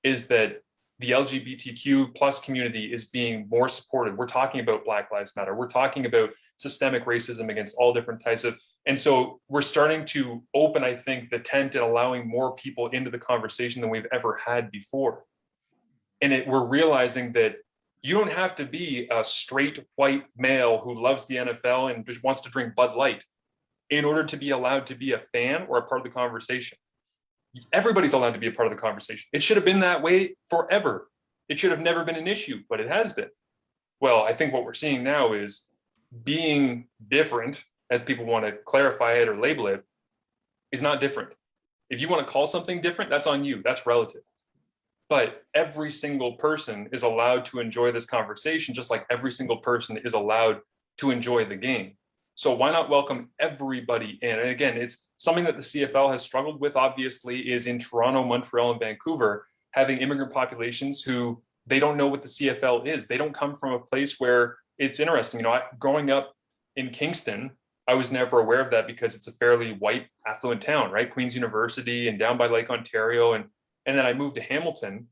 is that the LGBTQ plus community is being more supported. We're talking about Black Lives Matter. We're talking about systemic racism against all different types of, and so we're starting to open, I think, the tent and allowing more people into the conversation than we've ever had before. And we're realizing that you don't have to be a straight white male who loves the NFL and just wants to drink Bud Light in order to be allowed to be a fan or a part of the conversation. Everybody's allowed to be a part of the conversation. It should have been that way forever. It should have never been an issue, but it has been. Well, I think what we're seeing now is being different, as people want to clarify it or label it, is not different. If you want to call something different, that's on you. That's relative. But every single person is allowed to enjoy this conversation, just like every single person is allowed to enjoy the game. So why not welcome everybody in? And again, it's something that the CFL has struggled with, obviously, is in Toronto, Montreal, and Vancouver, having immigrant populations who they don't know what the CFL is. They don't come from a place where it's interesting. Growing up in Kingston, I was never aware of that because it's a fairly white, affluent town, right? Queen's University and down by Lake Ontario. And then I moved to Hamilton,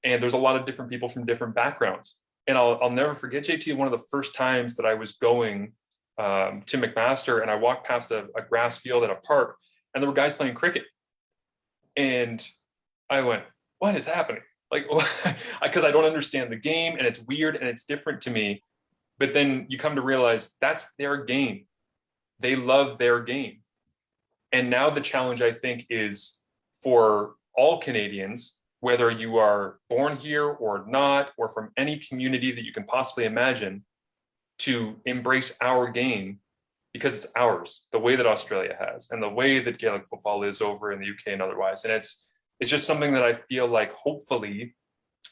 and there's a lot of different people from different backgrounds. And I'll never forget, JT, one of the first times that I was going to McMaster, and I walked past a grass field at a park, and there were guys playing cricket. And I went, what is happening? Like, because I don't understand the game, and it's weird, and it's different to me. But then you come to realize that's their game. They love their game. And now the challenge, I think, is for all Canadians, whether you are born here or not, or from any community that you can possibly imagine, to embrace our game because it's ours, the way that Australia has, and the way that Gaelic football is over in the UK and otherwise. And it's just something that I feel like, hopefully,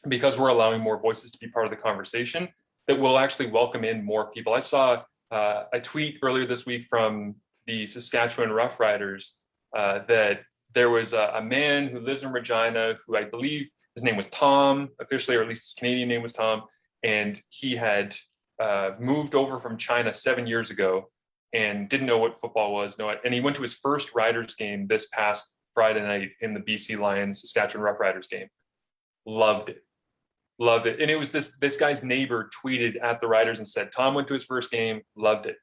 because we're allowing more voices to be part of the conversation, that we'll actually welcome in more people. I saw a tweet earlier this week from the Saskatchewan Roughriders that there was a man who lives in Regina, who I believe his name was Tom, officially, or at least his Canadian name was Tom, and he had moved over from China 7 years ago and didn't know what football was. And he went to his first Riders game this past Friday night in the BC Lions Saskatchewan Roughriders game. Loved it. And it was this guy's neighbor tweeted at the Riders and said, Tom went to his first game, loved it.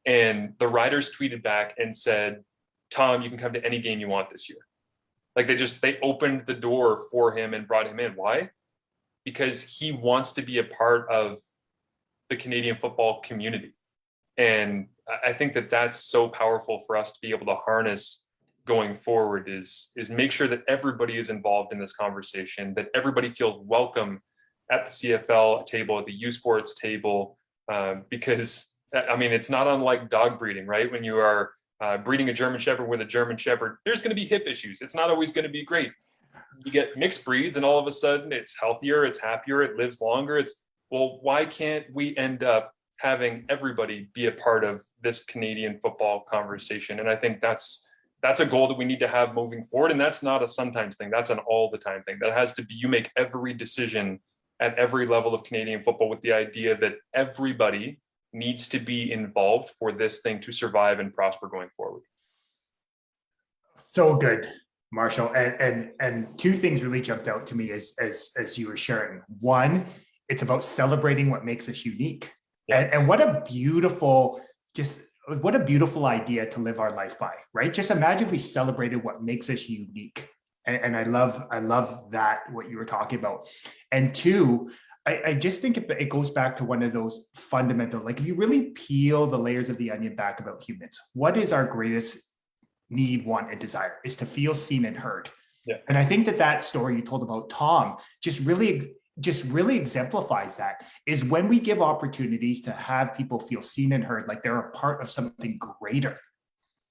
And the Riders tweeted back and said, Tom, you can come to any game you want this year. Like they opened the door for him and brought him in. Why? Because he wants to be a part of the Canadian football community. And I think that that's so powerful for us to be able to harness going forward is make sure that everybody is involved in this conversation, that everybody feels welcome at the CFL table, at the U Sports table, because I mean, it's not unlike dog breeding, right? When you are breeding a German Shepherd with a German Shepherd, there's going to be hip issues. It's not always going to be great. You get mixed breeds and all of a sudden it's healthier, it's happier, it lives longer. Well, why can't we end up having everybody be a part of this Canadian football conversation? And I think that's a goal that we need to have moving forward. And that's not a sometimes thing. That's an all the time thing. That has to be, you make every decision at every level of Canadian football with the idea that everybody needs to be involved for this thing to survive and prosper going forward. So good. Marshall. And two things really jumped out to me as you were sharing. One, it's about celebrating what makes us unique. Yeah. And what a beautiful, just what a beautiful idea to live our life by, right? Just imagine if we celebrated what makes us unique. And I love that, what you were talking about. And two, I just think it goes back to one of those fundamental, like if you really peel the layers of the onion back about humans, what is our greatest need, want, and desire? Is to feel seen and heard. Yeah. And I think that story you told about Tom just really exemplifies that, is when we give opportunities to have people feel seen and heard, like they're a part of something greater.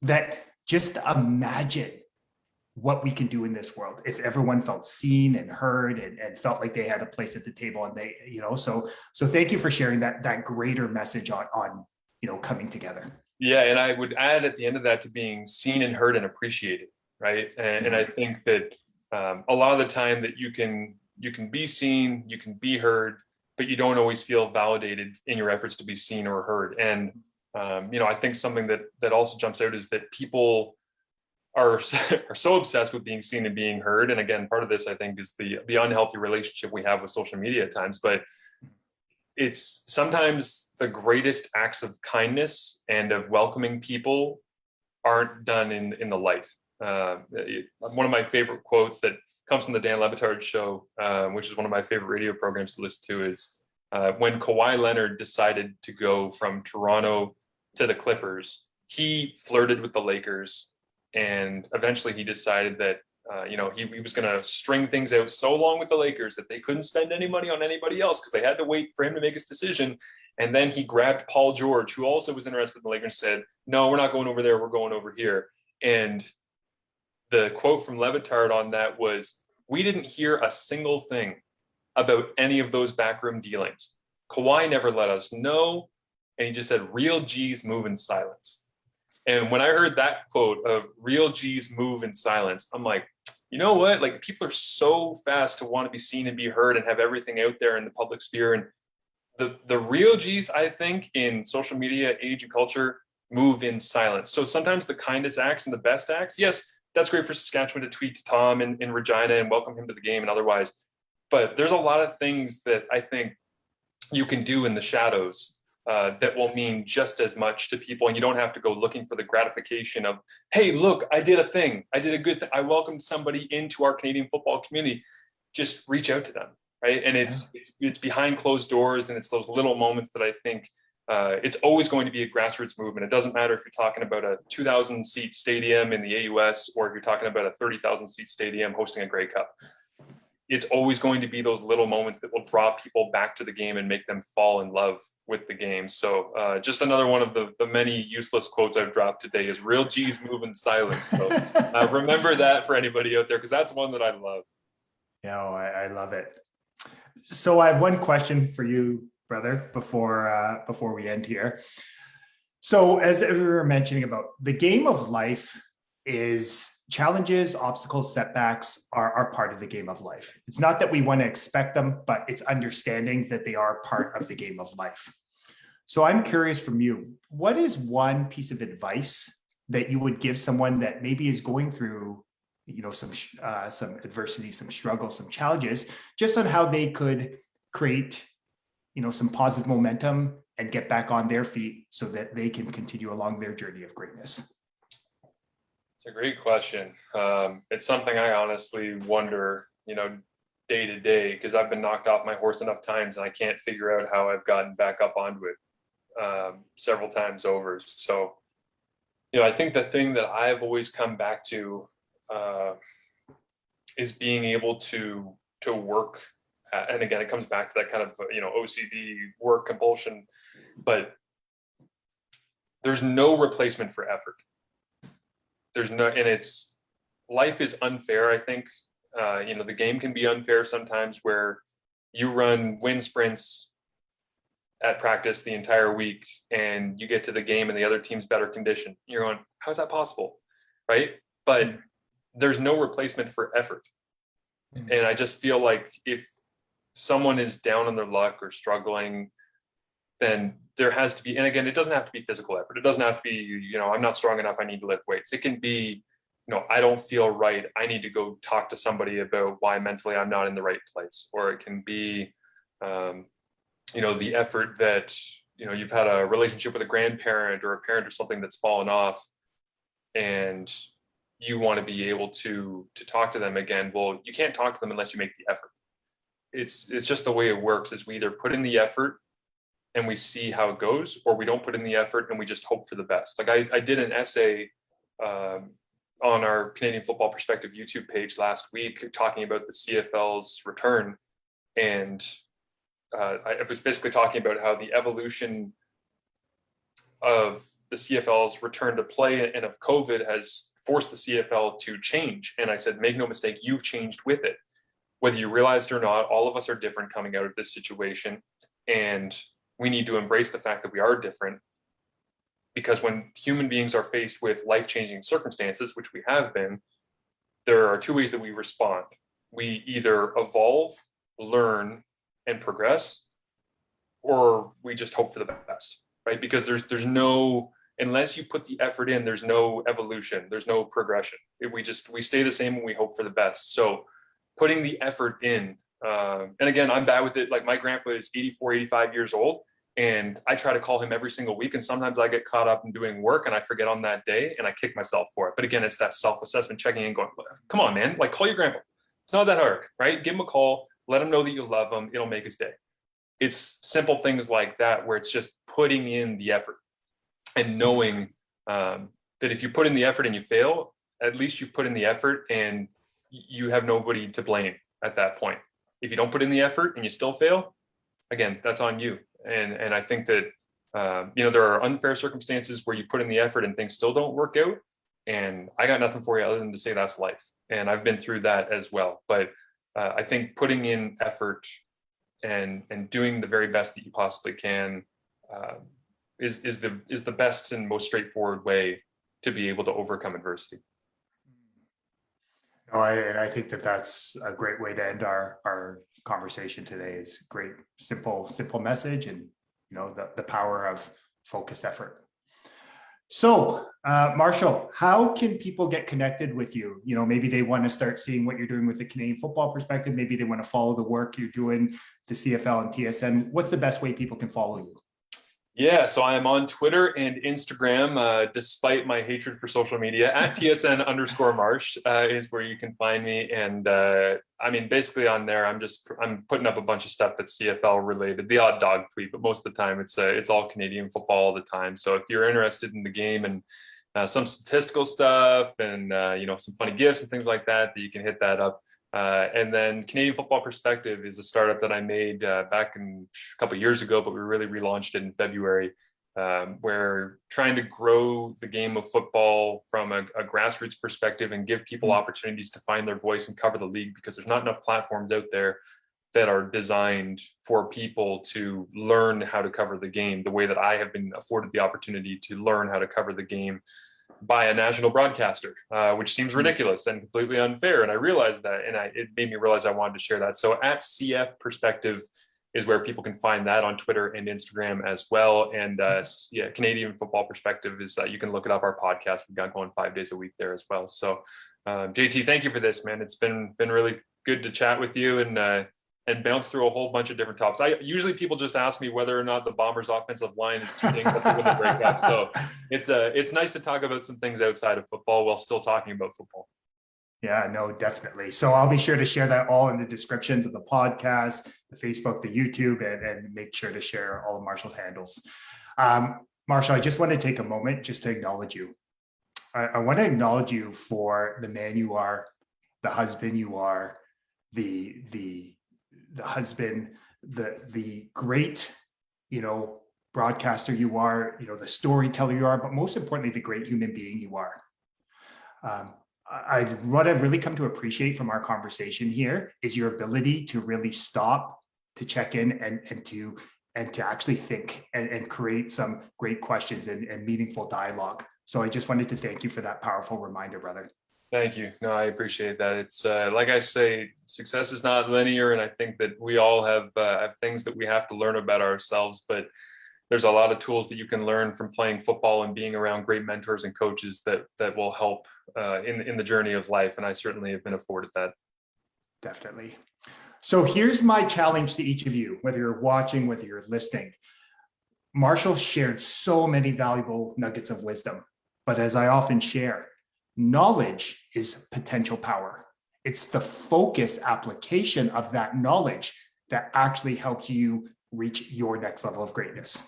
That just imagine what we can do in this world if everyone felt seen and heard and felt like they had a place at the table. And they, so thank you for sharing that greater message on coming together. Yeah, and I would add at the end of that to being seen and heard and appreciated, right? And I think that a lot of the time that you can be seen, you can be heard, but you don't always feel validated in your efforts to be seen or heard. And I think something that also jumps out is that people are so obsessed with being seen and being heard. And again, part of this, I think, is the unhealthy relationship we have with social media at times. But it's sometimes the greatest acts of kindness and of welcoming people aren't done in the light. One of my favorite quotes that comes from the Dan Le Batard show, which is one of my favorite radio programs to listen to, is when Kawhi Leonard decided to go from Toronto to the Clippers, he flirted with the Lakers. And eventually he decided that, he was going to string things out so long with the Lakers that they couldn't spend any money on anybody else because they had to wait for him to make his decision. And then he grabbed Paul George, who also was interested in the Lakers, and said, no, we're not going over there. We're going over here. And the quote from Le Batard on that was, we didn't hear a single thing about any of those backroom dealings. Kawhi never let us know. And he just said, real G's move in silence. And when I heard that quote of real G's move in silence, I'm like, you know what? Like, people are so fast to want to be seen and be heard and have everything out there in the public sphere. And the real G's, I think, in social media, age and culture, move in silence. So sometimes the kindest acts and the best acts, yes, that's great for Saskatchewan to tweet to Tom in Regina and welcome him to the game and otherwise. But there's a lot of things that I think you can do in the shadows that will mean just as much to people. And you don't have to go looking for the gratification of, hey, look, I did a thing. I did a good thing. I welcomed somebody into our Canadian football community. Just reach out to them, right? And it's behind closed doors, and it's those little moments that I think it's always going to be a grassroots movement. It doesn't matter if you're talking about a 2,000 seat stadium in the AUS or if you're talking about a 30,000 seat stadium hosting a Grey Cup. It's always going to be those little moments that will draw people back to the game and make them fall in love with the game. So just another one of the many useless quotes I've dropped today is real G's move in silence. So remember that for anybody out there, because that's one that I love. Yeah, I love it. So I have one question for you, brother, before we end here. So as we were mentioning about the game of life, is challenges, obstacles, setbacks are part of the game of life. It's not that we want to expect them, but it's understanding that they are part of the game of life. So I'm curious from you, what is one piece of advice that you would give someone that maybe is going through, some adversity, some struggles, some challenges, just on how they could create, some positive momentum and get back on their feet so that they can continue along their journey of greatness? It's a great question. It's something I honestly wonder, day to day, because I've been knocked off my horse enough times and I can't figure out how I've gotten back up onto it several times over. So, I think the thing that I've always come back to is being able to work. And again, it comes back to that kind of, OCD work compulsion, but there's no replacement for effort. Life is unfair, I think. The game can be unfair sometimes, where you run wind sprints at practice the entire week and you get to the game and the other team's better condition. You're going, how is that possible? Right? But there's no replacement for effort. Mm-hmm. And I just feel like if someone is down on their luck or struggling, then there has to be, and again, it doesn't have to be physical effort. It doesn't have to be, I'm not strong enough, I need to lift weights. It can be I don't feel right. I need to go talk to somebody about why mentally I'm not in the right place. Or it can be, the effort that, you've had a relationship with a grandparent or a parent or something that's fallen off, and you want to be able to talk to them again. Well, you can't talk to them unless you make the effort. It's just the way it works, is we either put in the effort and we see how it goes, or we don't put in the effort and we just hope for the best. Like I did an essay on our Canadian Football Perspective YouTube page last week talking about the CFL's return. And I was basically talking about how the evolution of the CFL's return to play and of COVID has forced the CFL to change. And I said, make no mistake, you've changed with it. Whether you realized it or not, all of us are different coming out of this situation. And we need to embrace the fact that we are different, because when human beings are faced with life-changing circumstances, which we have been, there are two ways that we respond. We either evolve, learn, and progress, or we just hope for the best, right? Because there's no, unless you put the effort in, there's no evolution, there's no progression. We stay the same and we hope for the best. So putting the effort in, and again, I'm bad with it. Like my grandpa is 84, 85 years old, and I try to call him every single week. And sometimes I get caught up in doing work and I forget on that day and I kick myself for it. But again, it's that self-assessment, checking in, going, come on, man, like call your grandpa. It's not that hard, right? Give him a call, let him know that you love him. It'll make his day. It's simple things like that, where it's just putting in the effort and knowing that if you put in the effort and you fail, at least you've put in the effort and you have nobody to blame at that point. If you don't put in the effort and you still fail, again, that's on you. And I think that, there are unfair circumstances where you put in the effort and things still don't work out. And I got nothing for you other than to say that's life. And I've been through that as well. But I think putting in effort and doing the very best that you possibly can is the best and most straightforward way to be able to overcome adversity. No, I think that's a great way to end our conversation today. Is great, simple message, and the power of focused effort. So, Marshall, how can people get connected with you? Maybe they want to start seeing what you're doing with the Canadian Football Perspective. Maybe they want to follow the work you're doing, the CFL and TSN. What's the best way people can follow you? Yeah, so I am on Twitter and Instagram, despite my hatred for social media, at PSN_Marsh is where you can find me. And basically on there, I'm putting up a bunch of stuff that's CFL related, the odd dog tweet, but most of the time it's all Canadian football all the time. So if you're interested in the game and some statistical stuff and some funny gifs and things like that, you can hit that up. And then Canadian Football Perspective is a startup that I made back a couple of years ago, but we really relaunched it in February. We're trying to grow the game of football from a grassroots perspective and give people opportunities to find their voice and cover the league, because there's not enough platforms out there that are designed for people to learn how to cover the game the way that I have been afforded the opportunity to learn how to cover the game by a national broadcaster, which seems ridiculous and completely unfair. And I realized that, and it made me realize I wanted to share that. So at CF Perspective is where people can find that on Twitter and Instagram as well. And Canadian Football Perspective is, you can look it up, our podcast. We've got going 5 days a week there as well. So JT, thank you for this, man. It's been really good to chat with you and bounce through a whole bunch of different topics. Usually people just ask me whether or not the Bombers' offensive line is too things that they're going to break up. So it's nice to talk about some things outside of football while still talking about football. Yeah, no, definitely. So I'll be sure to share that all in the descriptions of the podcast, the Facebook, the YouTube, and make sure to share all of Marshall's handles. Marshall, I just want to take a moment just to acknowledge you. I want to acknowledge you for the man you are, the husband you are, the husband, the great, broadcaster you are, the storyteller you are, but most importantly, the great human being you are. What I've really come to appreciate from our conversation here is your ability to really stop, to check in and to actually think and create some great questions and meaningful dialogue. So I just wanted to thank you for that powerful reminder, brother. Thank you. No, I appreciate that. It's like I say, success is not linear. And I think that we all have things that we have to learn about ourselves. But there's a lot of tools that you can learn from playing football and being around great mentors and coaches that will help in the journey of life. And I certainly have been afforded that. Definitely. So here's my challenge to each of you, whether you're watching, whether you're listening. Marshall shared so many valuable nuggets of wisdom, but as I often share, knowledge is potential power. It's the focus application of that knowledge that actually helps you reach your next level of greatness.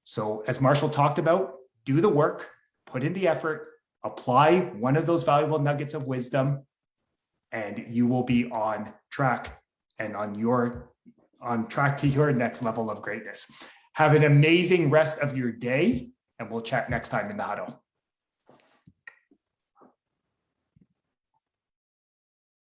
So as Marshall talked about, do the work, put in the effort, apply one of those valuable nuggets of wisdom, and you will be on track and on track to your next level of greatness. Have an amazing rest of your day, and we'll chat next time in the huddle.